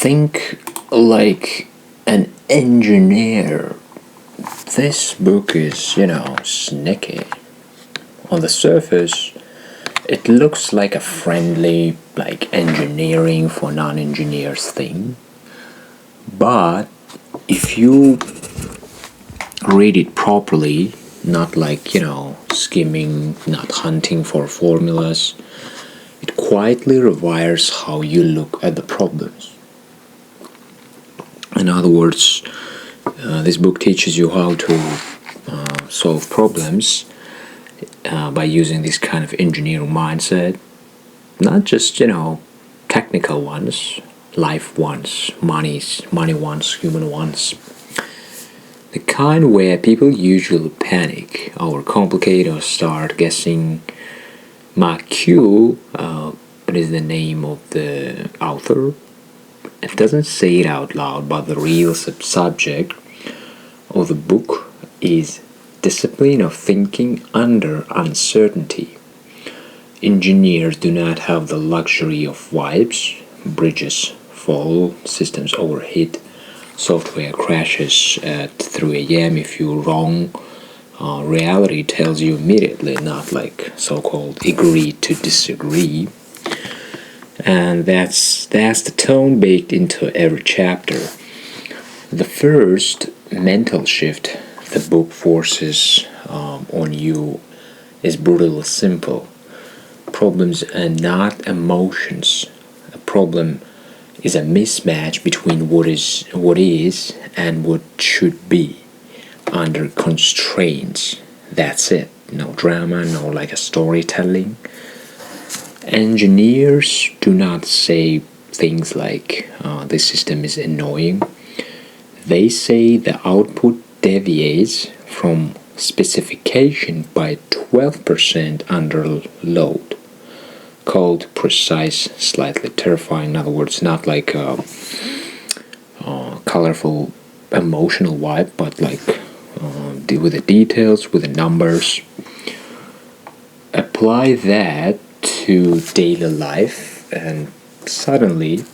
Think like an engineer. This book is, sneaky. On the surface, it looks like a friendly, engineering for non-engineers thing. But if you read it properly, not skimming, not hunting for formulas, it quietly rewires how you look at the problems. In other words, this book teaches you how to solve problems by using this kind of engineering mindset, not just technical ones, life ones, money ones, human ones. The kind where people usually panic or complicate or start guessing. Mark Q, what is the name of the author? It doesn't say it out loud, but the real subject of the book is discipline of thinking under uncertainty. Engineers do not have the luxury of vibes, bridges fall, systems overheat, software crashes at 3 a.m. if you're wrong. Reality tells you immediately, not like so-called agree to disagree. And that's the tone baked into every chapter. The first mental shift the book forces on you is brutally simple. Problems are not emotions. A problem is a mismatch between what is and what should be under constraints. That's it. No drama, no a storytelling. Engineers do not say things like this system is annoying. They say the output deviates from specification by 12% under load. Called precise, slightly terrifying. In other words, not like a colorful, emotional vibe, but with the details, with the numbers. Apply that to daily life, and suddenly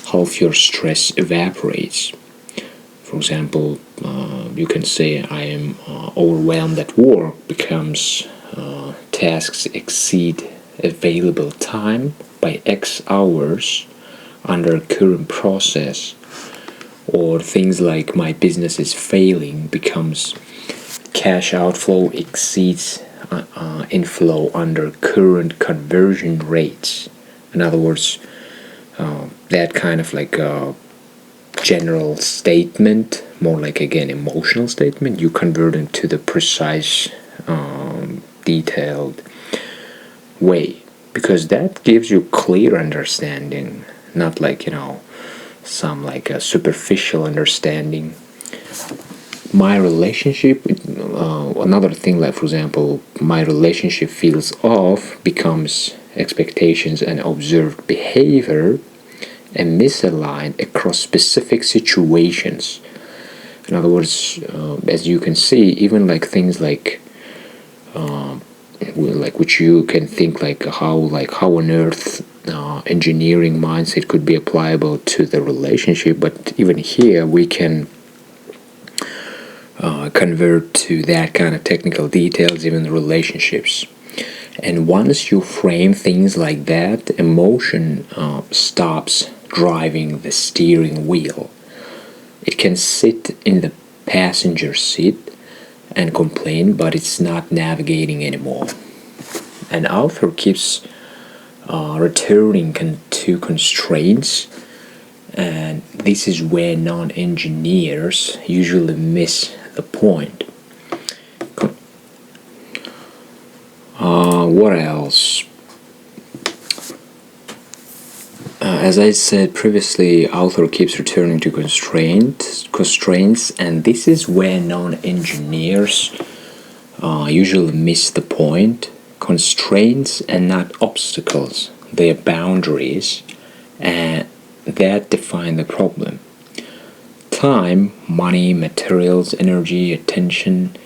half your stress evaporates. For example, you can say I am overwhelmed at work becomes tasks exceed available time by X hours under current process, or things like my business is failing becomes cash outflow exceeds inflow under current conversion rates. In other words, that kind of a general statement, more again emotional statement, you convert into the precise, detailed way, because that gives you clear understanding, not some a superficial understanding. My relationship, another thing, for example, my relationship feels off becomes expectations and observed behavior and misaligned across specific situations. In other words, as you can see, even things which you can think how on earth engineering mindset could be applicable to the relationship, but even here we can convert to that kind of technical details, even the relationships. And once you frame things like that, emotion stops driving the steering wheel. It can sit in the passenger seat and complain, but it's not navigating anymore. An author keeps returning to constraints, and this is where non-engineers usually miss the point. What else? As I said previously, author keeps returning to constraints, and this is where non-engineers usually miss the point. Constraints are not obstacles; they are boundaries, and that define the problem. Time, money, materials, energy, attention.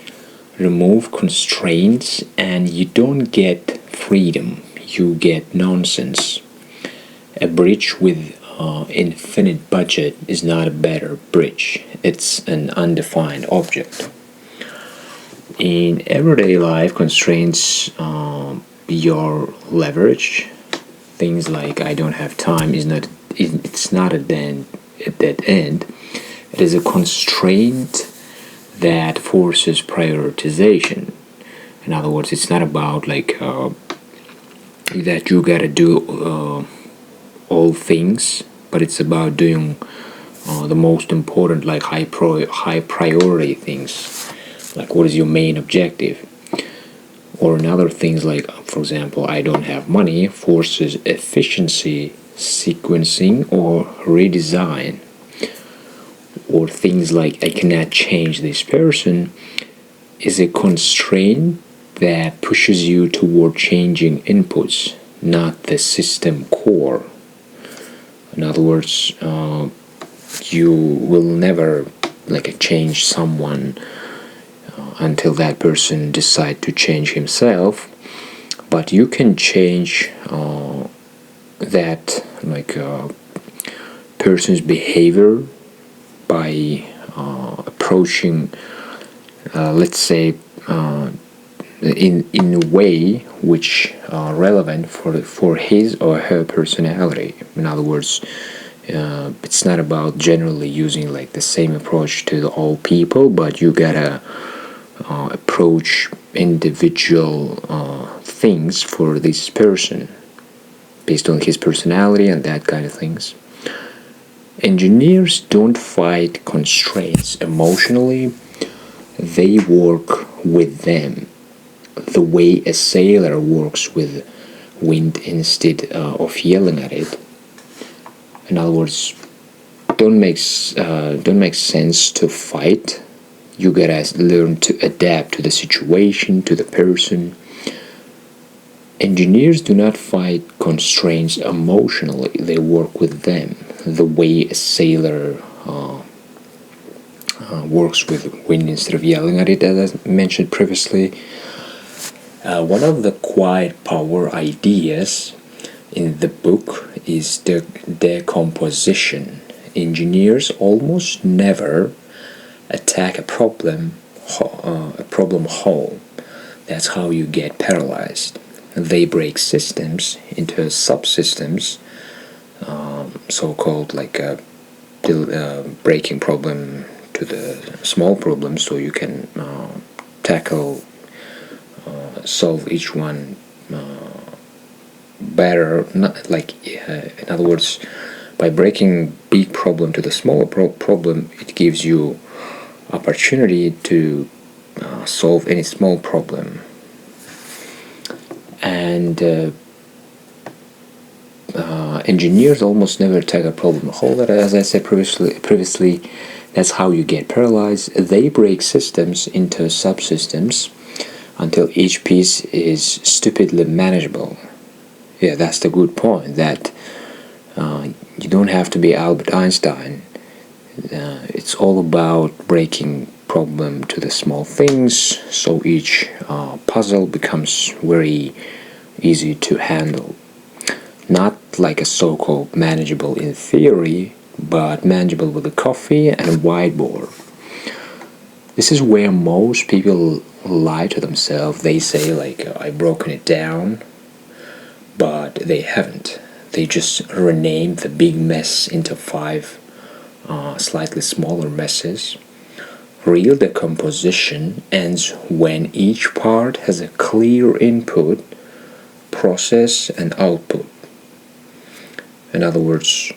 Remove constraints and you don't get freedom, you get nonsense. A bridge with infinite budget is not a better bridge, it's an undefined object. In everyday life, constraints your leverage. Things like I don't have time it's not a dead end. It is a constraint that forces prioritization. In other words, it's not about that you gotta do all things, but it's about doing the most important, like high priority things. Like, what is your main objective? Or another things like, for example, I don't have money forces efficiency, sequencing, or redesign. Or things like I cannot change this person is a constraint that pushes you toward changing inputs, not the system core. In other words, you will never change someone until that person decide to change himself, but you can change that person's behavior by approaching, let's say, in a way which are relevant for his or her personality. In other words, it's not about generally using the same approach to all people, but you gotta approach individual things for this person based on his personality and that kind of things. Engineers don't fight constraints emotionally, they work with them the way a sailor works with wind instead of yelling at it. In other words, don't make sense to fight. You gotta learn to adapt to the situation, to the person. Engineers do not fight constraints emotionally, they work with them the way a sailor works with wind instead of yelling at it, as I mentioned previously. One of the quiet power ideas in the book is the decomposition. Engineers almost never attack a problem whole. That's how you get paralyzed. They break systems into subsystems, so-called breaking problem to the small problems, so you can solve each one better. Not in other words, by breaking big problem to the smaller problem, it gives you opportunity to solve any small problem. And engineers almost never take a problem whole. That, as I said previously, that's how you get paralyzed. They break systems into subsystems until each piece is stupidly manageable. Yeah, that's the good point. That you don't have to be Albert Einstein. It's all about breaking problem to the small things, so each puzzle becomes very easy to handle. Not like a so-called manageable in theory, but manageable with a coffee and a whiteboard. This is where most people lie to themselves. They say I've broken it down, but they haven't. They just renamed the big mess into 5 slightly smaller messes. Real decomposition ends when each part has a clear input, process, and output. In other words,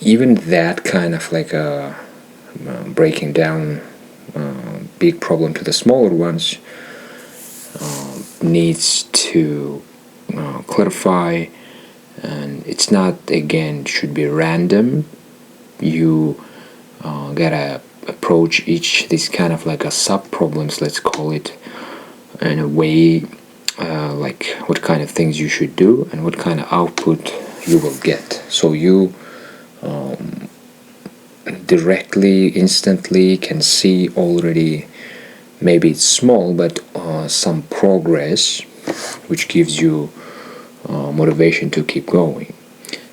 even that kind of breaking down big problem to the smaller ones needs to clarify, and it's not, again, should be random. You gotta approach this kind of a sub problems, let's call it, in a way what kind of things you should do and what kind of output you will get, so you directly, instantly can see already, maybe it's small, but some progress which gives you motivation to keep going.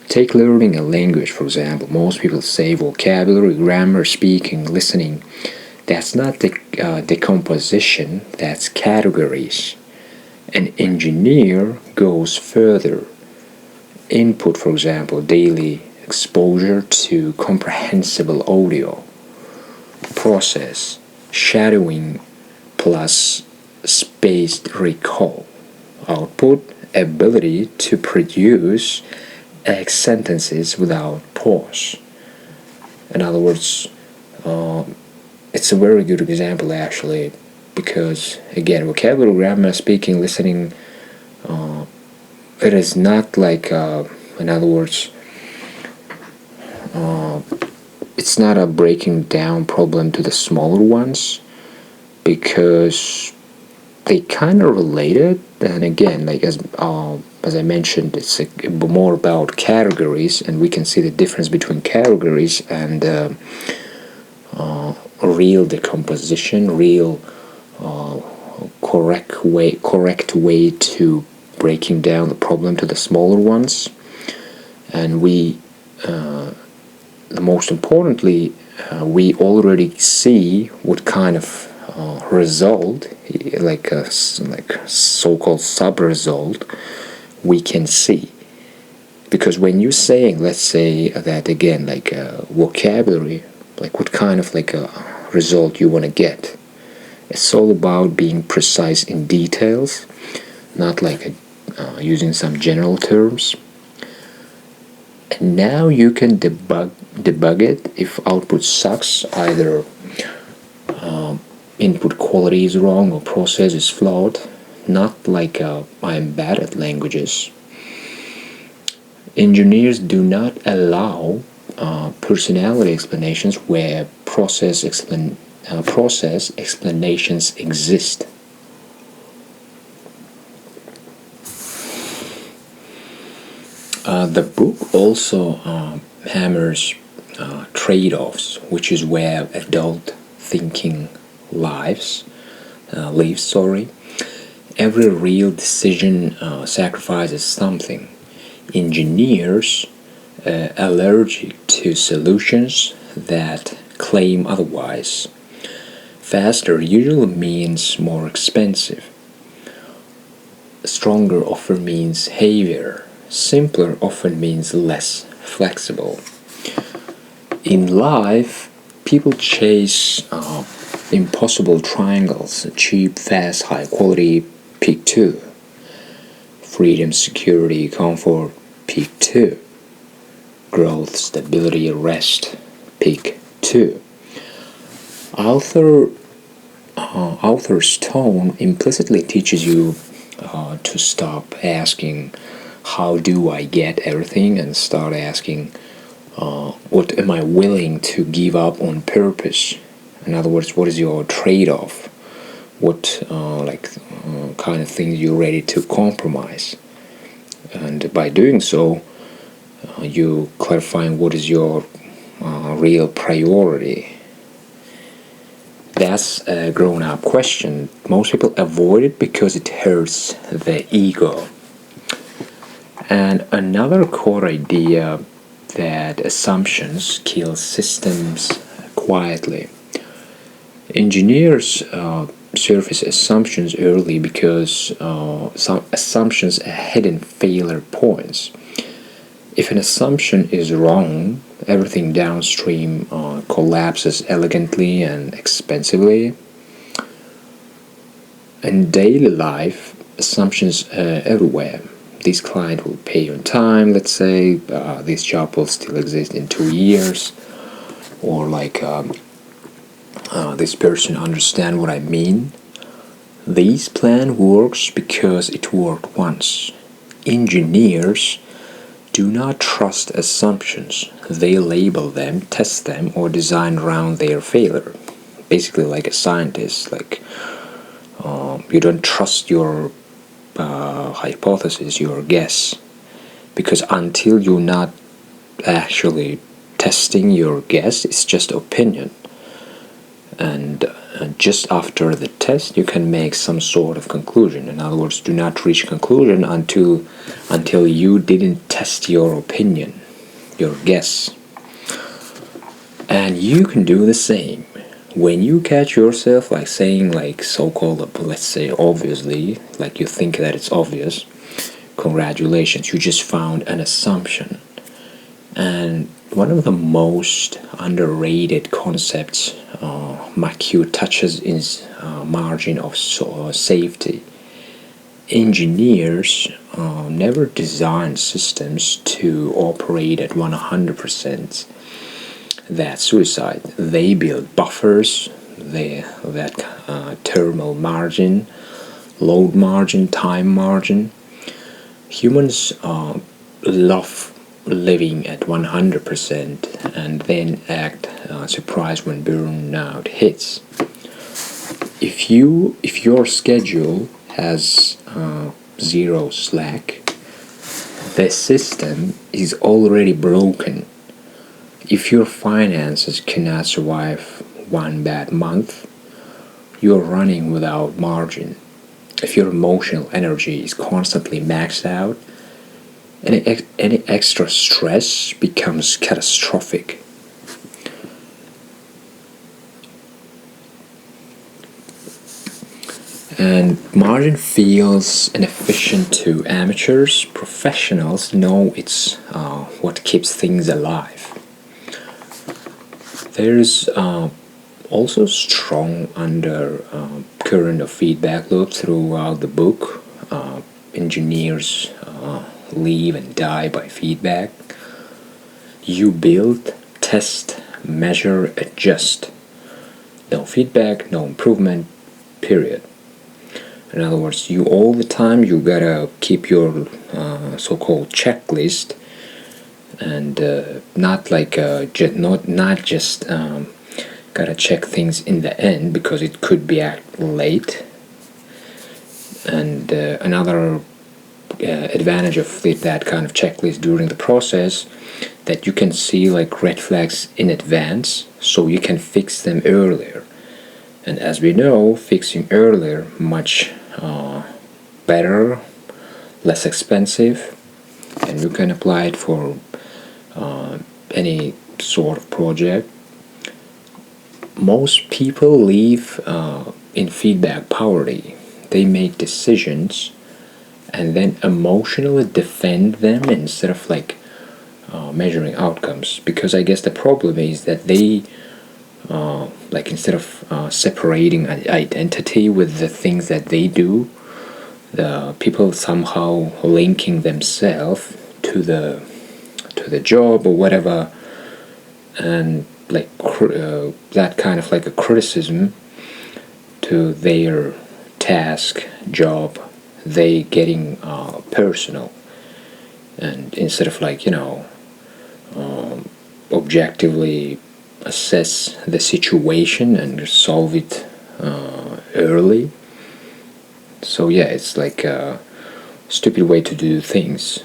Take learning a language, for example. Most people say vocabulary, grammar, speaking, listening. That's not decomposition, that's categories. An engineer goes further. Input, for example, daily exposure to comprehensible audio. Process, shadowing plus spaced recall. Output, ability to produce sentences without pause. In other words, it's a very good example actually, because again, vocabulary, grammar, speaking, listening, it is not like, in other words, it's not a breaking down problem to the smaller ones, because they kind of related. And again, like as I mentioned, it's more about categories, and we can see the difference between categories and real decomposition, real correct way to breaking down the problem to the smaller ones. And we, the most importantly, we already see what kind of result, like a so-called sub-result, we can see. Because when you're saying, let's say that again, like vocabulary, like what kind of like a result you want to get, it's all about being precise in details, not like using some general terms. And now you can debug it if output sucks, either input quality is wrong or process is flawed. Not like I'm bad at languages. Engineers do not allow personality explanations where process explanations exist. The book also hammers trade-offs, which is where adult thinking lives. Every real decision sacrifices something. Engineers allergic to solutions that claim otherwise. Faster usually means more expensive. Stronger often means heavier. Simpler often means less flexible. In life, people chase impossible triangles: cheap, fast, high quality, pick two. Freedom, security, comfort, pick two. Growth, stability, rest, pick two. Author's tone implicitly teaches you to stop asking, how do I get everything, and start asking, what am I willing to give up on purpose? In other words, what is your trade-off? What kind of things you're ready to compromise? And by doing so, you clarifying what is your real priority. That's a grown-up question. Most people avoid it because it hurts their ego. And another core idea, that assumptions kill systems quietly. Engineers surface assumptions early because some assumptions are hidden failure points. If an assumption is wrong, everything downstream collapses elegantly and expensively. In daily life, assumptions are everywhere. This client will pay on time, let's say, this job will still exist in 2 years, or like this person understand what I mean. This plan works because it worked once. Engineers do not trust assumptions. They label them, test them, or design around their failure. Basically like a scientist, like you don't trust your hypothesis, your guess, because until you're not actually testing your guess, it's just opinion. And just after the test you can make some sort of conclusion. In other words, do not reach conclusion until you didn't test your opinion, your guess. And you can do the same. When you catch yourself like saying like so-called, let's say obviously, like you think that it's obvious, congratulations, you just found an assumption. And one of the most underrated concepts McHugh touches is margin of safety. Engineers never design systems to operate at 100%. That's suicide. They build buffers, that thermal margin, load margin, time margin. Humans love living at 100% and then act surprised when burnout hits. If your schedule has zero slack, the system is already broken. If your finances cannot survive one bad month, you're running without margin. If your emotional energy is constantly maxed out, any extra stress becomes catastrophic. And margin feels inefficient to amateurs. Professionals know it's what keeps things alive. There's also strong undercurrent of feedback loop throughout the book. Engineers live and die by feedback. You build, test, measure, adjust. No feedback, no improvement, period. In other words, you all the time you gotta keep your so-called checklist, and not like not just gotta check things in the end because it could be late. And another advantage of that kind of checklist during the process, that you can see like red flags in advance so you can fix them earlier. And as we know, fixing earlier much better, less expensive, and you can apply it for any sort of project. Most people live in feedback poverty. They make decisions and then emotionally defend them instead of like measuring outcomes, because I guess the problem is that they like instead of separating an identity with the things that they do, the people somehow linking themselves to the job or whatever, and like that kind of like a criticism to their task, job, they getting personal. And instead of like objectively assess the situation and solve it early. So yeah, it's like a stupid way to do things.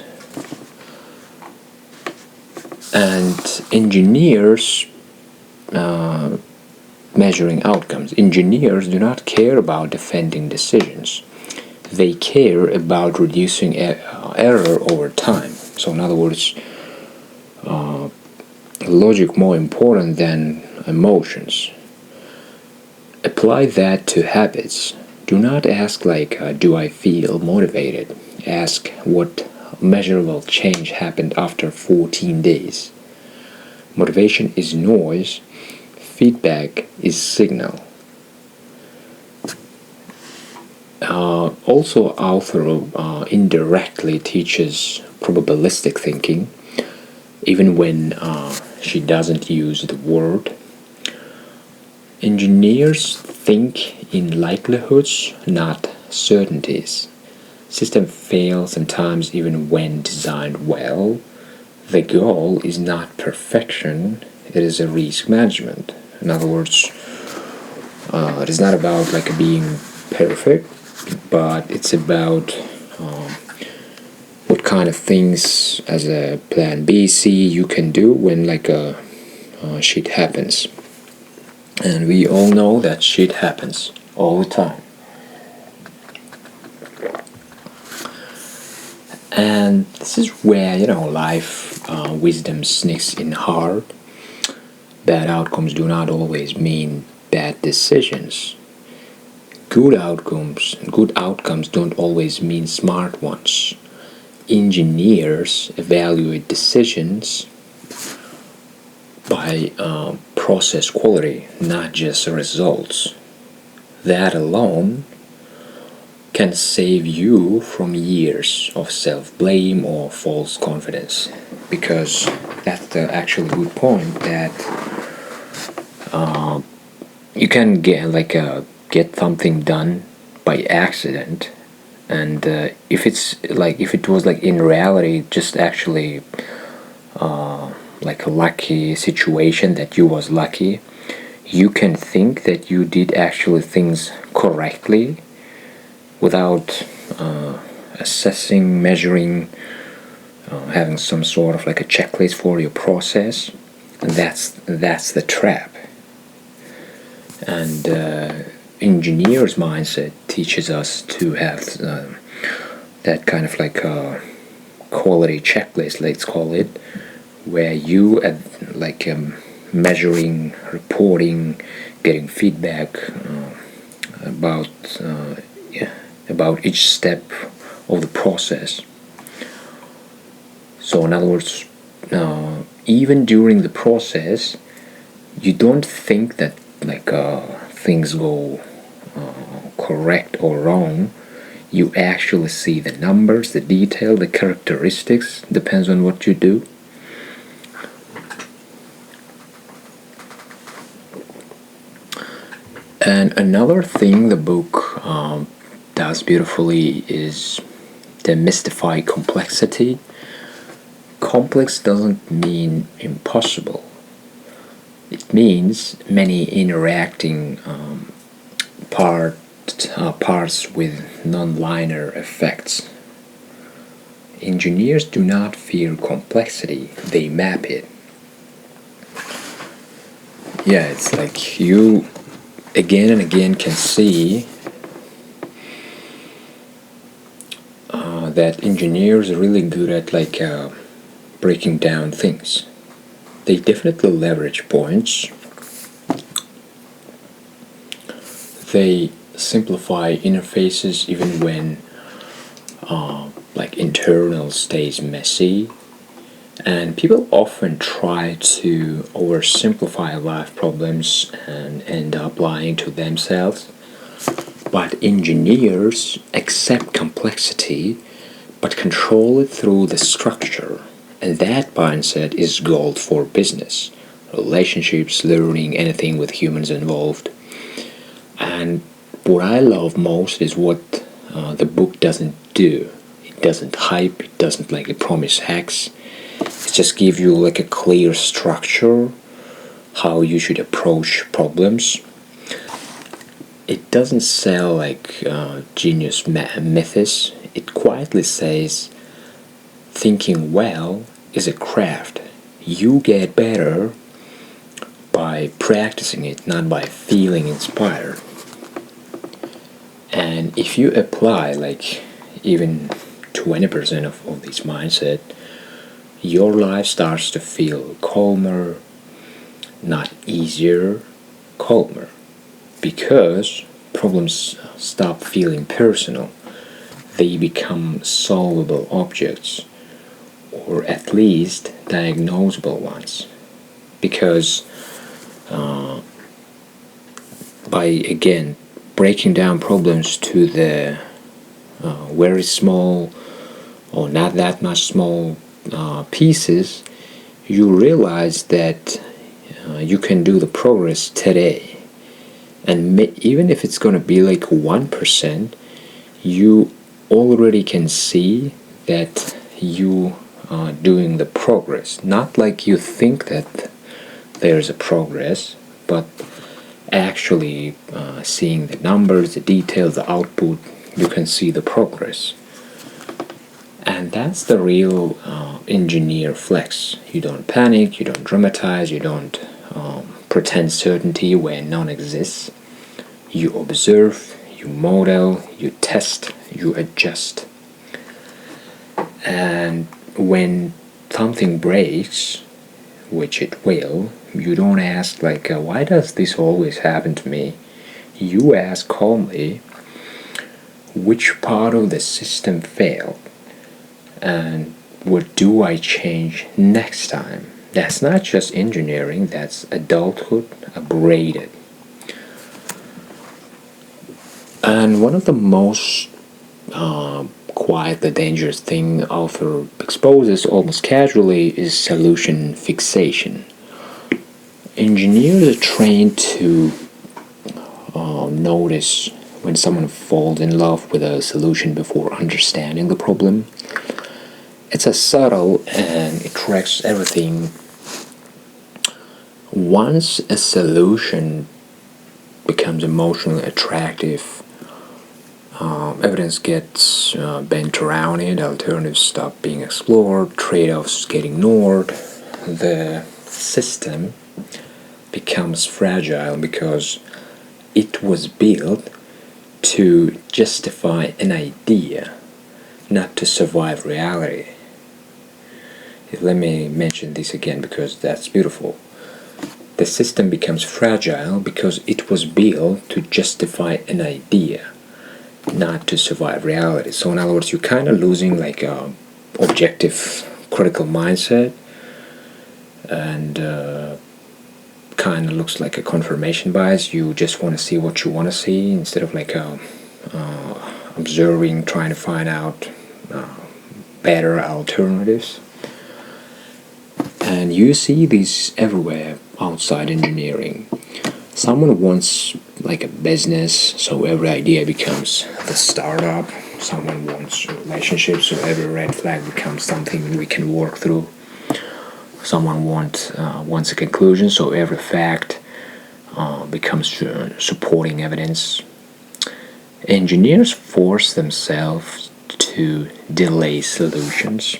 And engineers measuring outcomes. Engineers do not care about defending decisions. They care about reducing error over time. So in other words, logic more important than emotions. Apply that to habits. Do not ask like, do I feel motivated? Ask what measurable change happened after 14 days. Motivation is noise. Feedback is signal. Also, author indirectly teaches probabilistic thinking, even when she doesn't use the word. Engineers think in likelihoods, not certainties. System fail sometimes even when designed well. The goal is not perfection, it is a risk management. In other words, it is not about like being perfect, but it's about what kind of things as a plan B, C you can do when like a shit happens. And we all know that shit happens all the time. And this is where, life wisdom sneaks in hard. Bad outcomes do not always mean bad decisions. Good outcomes don't always mean smart ones. Engineers evaluate decisions by process quality, not just results. That alone can save you from years of self-blame or false confidence, because that's the actually good point, that you can get something done by accident, and if it was like in reality just actually like a lucky situation, that you was lucky, you can think that you did actually things correctly without assessing, measuring, having some sort of like a checklist for your process. And that's the trap. And engineer's mindset teaches us to have that kind of like a quality checklist, let's call it, where you measuring, reporting, getting feedback about about each step of the process. So in other words, even during the process, you don't think that things go correct or wrong. You actually see the numbers, the detail, the characteristics, depends on what you do. And another thing the book does beautifully is demystify complexity. Complex doesn't mean impossible. It means many interacting parts with non-linear effects. Engineers do not fear complexity, they map it. Yeah, it's like you again and again can see that engineers are really good at breaking down things. They definitely leverage points. They simplify interfaces even when internal stays messy. And people often try to oversimplify life problems and end up lying to themselves. But engineers accept complexity but control it through the structure. And that mindset is gold for business, relationships, learning, anything with humans involved. And what I love most is what the book doesn't do. It doesn't hype, it doesn't promise hacks. It just gives you a clear structure, how you should approach problems. It doesn't sell genius methods. It quietly says, thinking well is a craft. You get better by practicing it, not by feeling inspired. And if you apply even 20% of this mindset, your life starts to feel calmer, not easier, calmer. Because problems stop feeling personal. They become solvable objects, or at least diagnosable ones. Because by again breaking down problems to the very small or not that much small pieces, you realize that you can do the progress today. And even if it's going to be 1%, you already can see that you are doing the progress. Not like you think that there's a progress, but actually seeing the numbers, the details, the output, you can see the progress. And that's the real engineer flex. You don't panic, you don't dramatize, you don't pretend certainty where none exists. You observe, you model, you test, you adjust. And when something breaks, which it will, you don't ask like, why does this always happen to me? You ask calmly, which part of the system failed? And what do I change next time? That's not just engineering, that's adulthood upgraded. And one of the most quietly dangerous thing author exposes almost casually is solution fixation. Engineers are trained to notice when someone falls in love with a solution before understanding the problem. It's a subtle and it tracks everything. Once a solution becomes emotionally attractive, evidence gets bent around it, alternatives stop being explored, trade-offs get ignored. The system becomes fragile because it was built to justify an idea, not to survive reality. Let me mention this again because that's beautiful. The system becomes fragile because it was built to justify an idea, not to survive reality. So in other words, you're kind of losing like a objective critical mindset, and kind of looks like a confirmation bias. You just want to see what you want to see instead of like observing, trying to find out better alternatives. And you see these everywhere outside engineering. Someone wants like a business, so every idea becomes the startup. Someone wants relationships, so every red flag becomes something we can work through. Someone wants a conclusion, so every fact becomes supporting evidence. Engineers force themselves to delay solutions,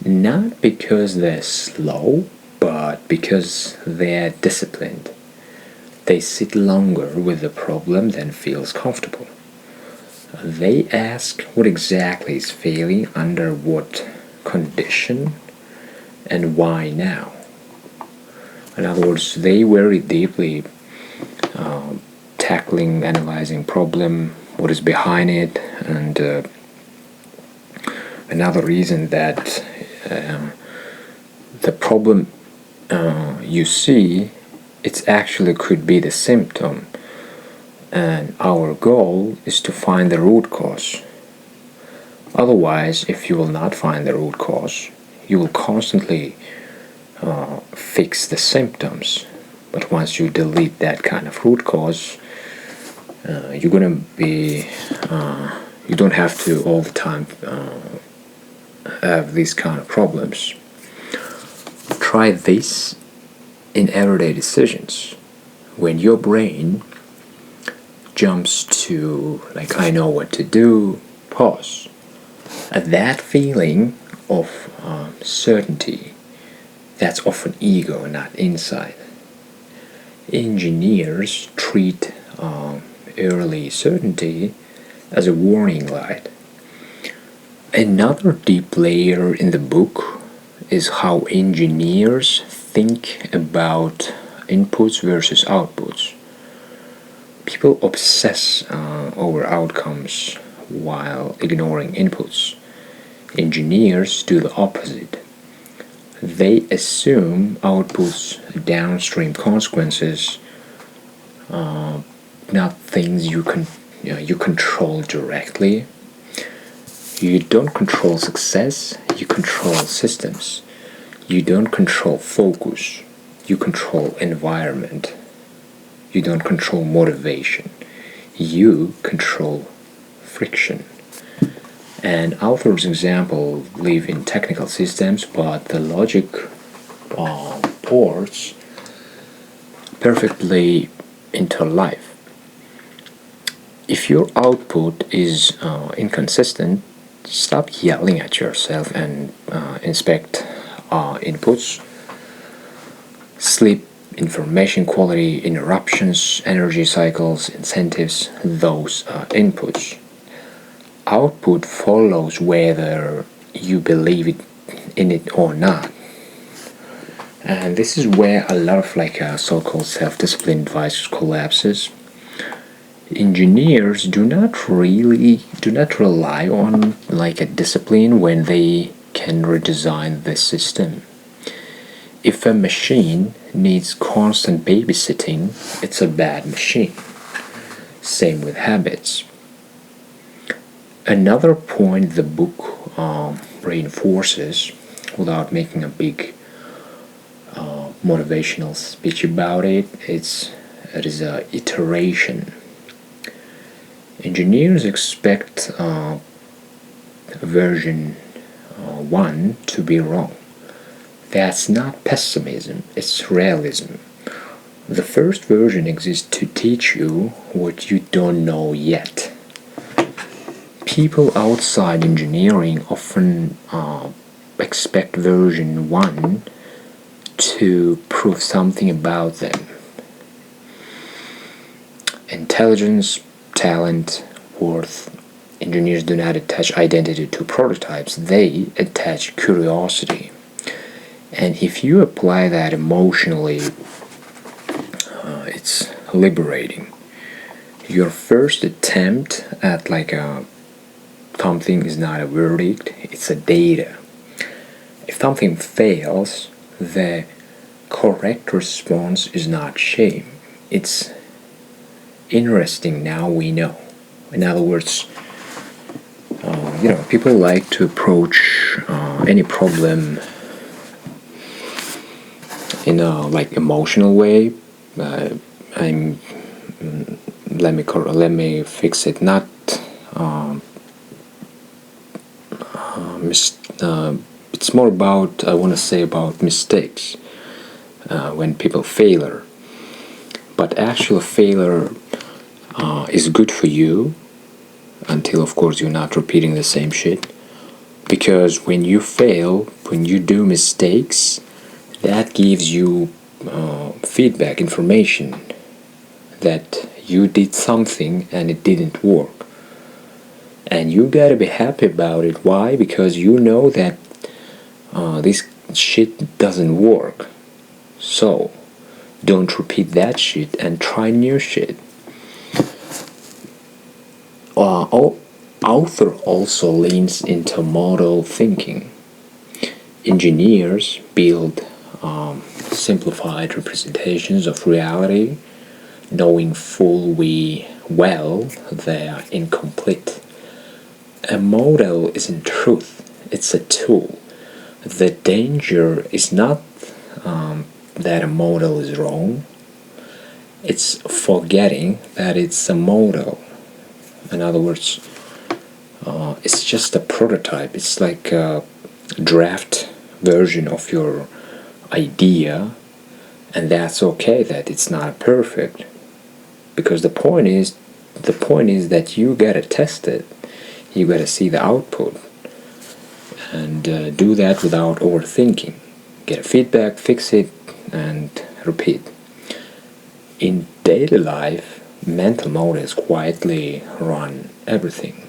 not because they're slow, but because they're disciplined. They sit longer with the problem than feels comfortable. They ask what exactly is failing, under what condition, and why now. In other words, they very deeply tackling, analyzing problem, what is behind it, and another reason that the problem you see, it actually could be the symptom, and our goal is to find the root cause. Otherwise, if you will not find the root cause, you will constantly fix the symptoms. But once you delete that kind of root cause, you're gonna be you don't have to all the time have these kind of problems. Try this in everyday decisions. When your brain jumps to like, I know what to do, pause. That feeling of certainty, that's often ego, not insight. Engineers treat early certainty as a warning light. Another deep layer in the book is how engineers think about inputs versus outputs. People obsess over outcomes while ignoring inputs. Engineers do the opposite. They assume outputs, downstream consequences, not things you control directly. You don't control success, you control systems. You don't control focus, you control environment. You don't control motivation, you control friction. And author's example live in technical systems, but the logic ports perfectly into life. If your output is inconsistent, stop yelling at yourself and inspect inputs. Sleep information quality, interruptions, energy cycles, incentives, those inputs. Output follows whether you believe in it or not. And this is where a lot of so-called self-discipline advisors collapses. Engineers do not rely on a discipline when they can redesign the system. If a machine needs constant babysitting, it's a bad machine. Same with habits. Another point the book reinforces, without making a big motivational speech about it, is a iteration. Engineers expect version 1 to be wrong. That's not pessimism, it's realism. The first version exists to teach you what you don't know yet. People outside engineering often expect version 1 to prove something about them. Intelligence, talent, worth. Engineers do not attach identity to prototypes, they attach curiosity. And if you apply that emotionally, it's liberating. Your first attempt at something is not a verdict, it's a data. If something fails, the correct response is not shame. It's interesting, now we know. In other words, people like to approach any problem in a emotional way. Let me fix it. Not it's more about, I want to say, about mistakes when people fail. But actual failure is good for you until, of course, you're not repeating the same shit. Because when you fail, when you do mistakes, that gives you feedback, information that you did something and it didn't work. And you gotta be happy about it. Why? Because you know that this shit doesn't work. So, don't repeat that shit and try new shit. Author also leans into model thinking. Engineers build simplified representations of reality, knowing full well they are incomplete. A model isn't truth, it's a tool. The danger is not that a model is wrong, it's forgetting that it's a model. In other words, it's just a prototype. It's like a draft version of your idea, and that's okay that it's not perfect, because the point is that you gotta test it, you gotta see the output, and do that without overthinking. Get feedback, fix it, and repeat. In daily life, mental models quietly run everything.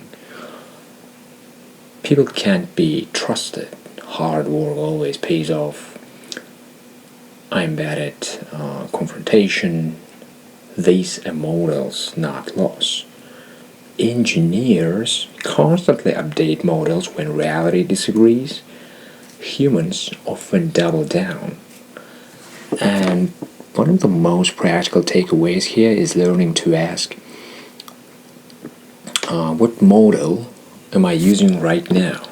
People can't be trusted. Hard work always pays off. I'm bad at confrontation. These are models, not laws. Engineers constantly update models when reality disagrees. Humans often double down. And one of the most practical takeaways here is learning to ask, what model am I using right now?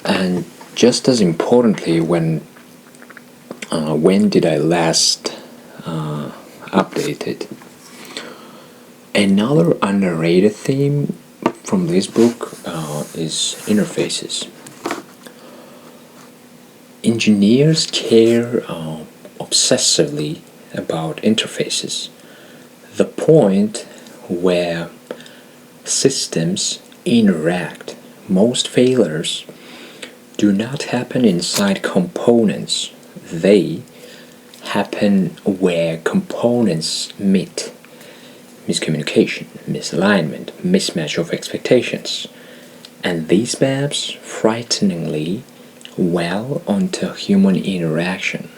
And just as importantly, when did I last update it? Another underrated theme from this book is interfaces. Engineers care obsessively about interfaces, the point where systems interact. Most failures do not happen inside components. They happen where components meet. Miscommunication, misalignment, mismatch of expectations. And these maps frighteningly well onto human interaction.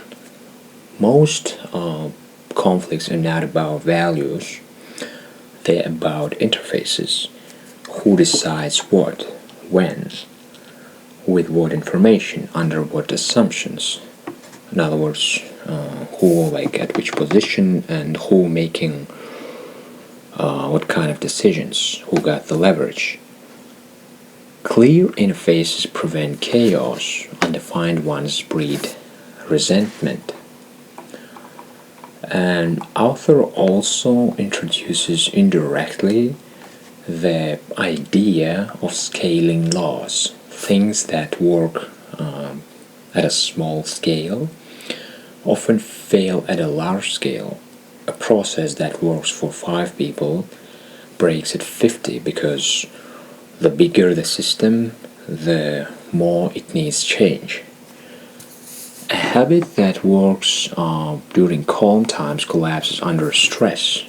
Most conflicts are not about values, they're about interfaces. Who decides what, when, with what information, under what assumptions. In other words, who like at which position and who making what kind of decisions, who got the leverage. Clear interfaces prevent chaos, undefined ones breed resentment. And author also introduces indirectly the idea of scaling laws, things that work at a small scale often fail at a large scale. A process that works for 5 people breaks at 50 because the bigger the system, the more it needs change. A habit that works during calm times collapses under stress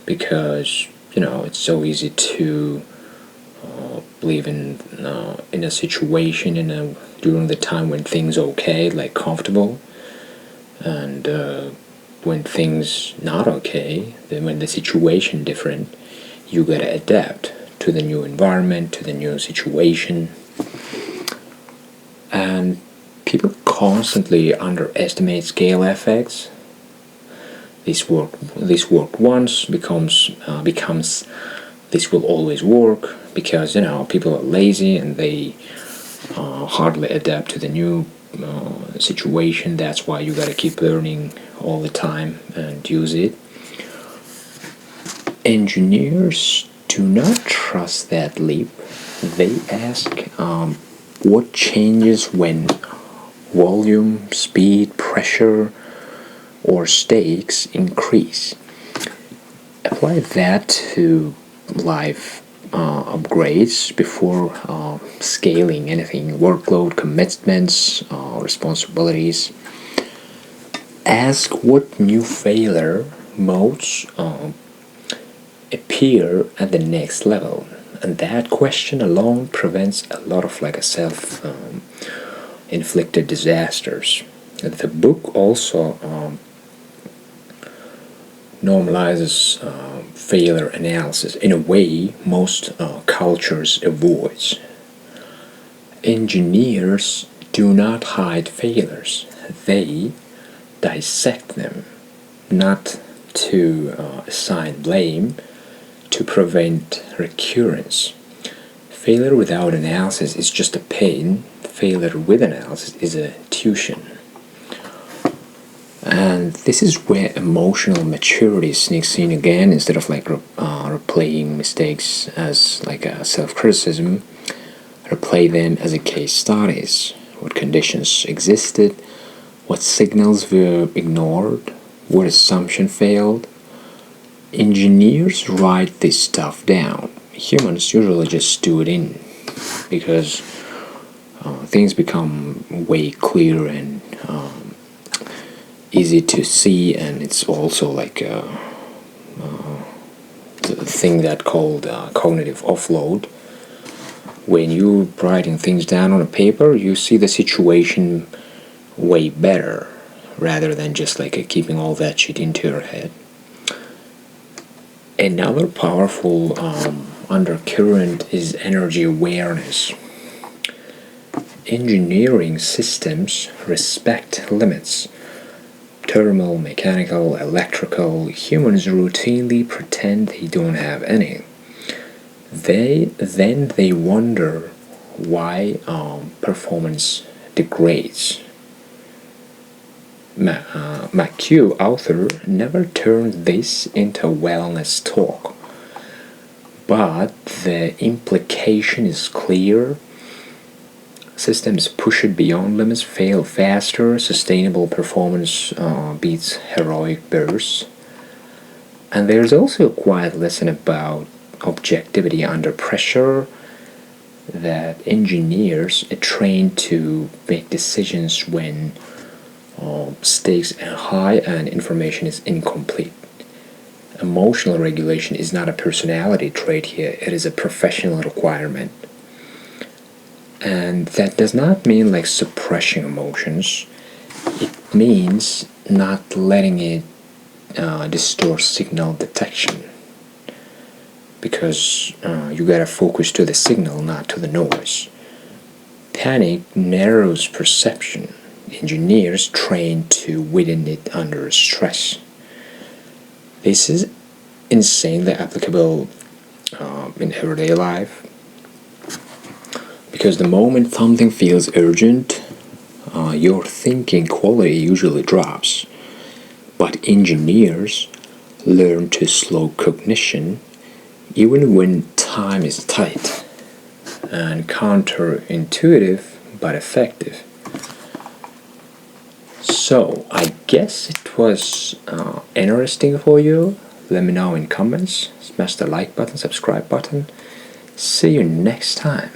because it's so easy to believe in a situation during the time when things okay, like comfortable, and when things not okay, then when the situation different, you gotta adapt to the new environment, to the new situation. And people constantly underestimate scale effects. This worked once becomes this will always work because people are lazy and they hardly adapt to the new situation. That's why you gotta keep learning all the time and use it. Engineers do not trust that leap. They ask what changes when volume, speed, pressure, or stakes increase. Apply that to life upgrades before scaling anything, workload, commitments, responsibilities. Ask what new failure modes appear at the next level, and that question alone prevents a lot of like a self inflicted disasters. The book also normalizes failure analysis in a way most cultures avoid. Engineers do not hide failures, they dissect them, not to assign blame, to prevent recurrence. Failure without analysis is just a pain, failure with analysis is a tuition. And this is where emotional maturity sneaks in again. Instead of like replaying mistakes as like a self-criticism, replay them as a case studies. What conditions existed, what signals were ignored, what assumption failed. Engineers write this stuff down. Humans usually just stew it in because things become way clearer and easy to see, and it's also like a thing that called cognitive offload. When you're writing things down on a paper, you see the situation way better rather than just like keeping all that shit into your head. Another powerful undercurrent is energy awareness. Engineering systems respect limits. Thermal, mechanical, electrical, humans routinely pretend they don't have any. They wonder why performance degrades. McHugh, author, never turned this into wellness talk, but the implication is clear. Systems push it beyond limits, fail faster, sustainable performance beats heroic bursts. And there's also a quiet lesson about objectivity under pressure. that engineers are trained to make decisions when stakes are high and information is incomplete. Emotional regulation is not a personality trait here, it is a professional requirement. And that does not mean like suppressing emotions, it means not letting it distort signal detection. Because you gotta focus to the signal, not to the noise. Panic narrows perception. Engineers train to widen it under stress. This is insanely applicable in everyday life, because the moment something feels urgent, your thinking quality usually drops. But engineers learn to slow cognition even when time is tight, and counterintuitive but effective. So I guess it was interesting for you. Let me know in comments. Smash the like button, subscribe button. See you next time.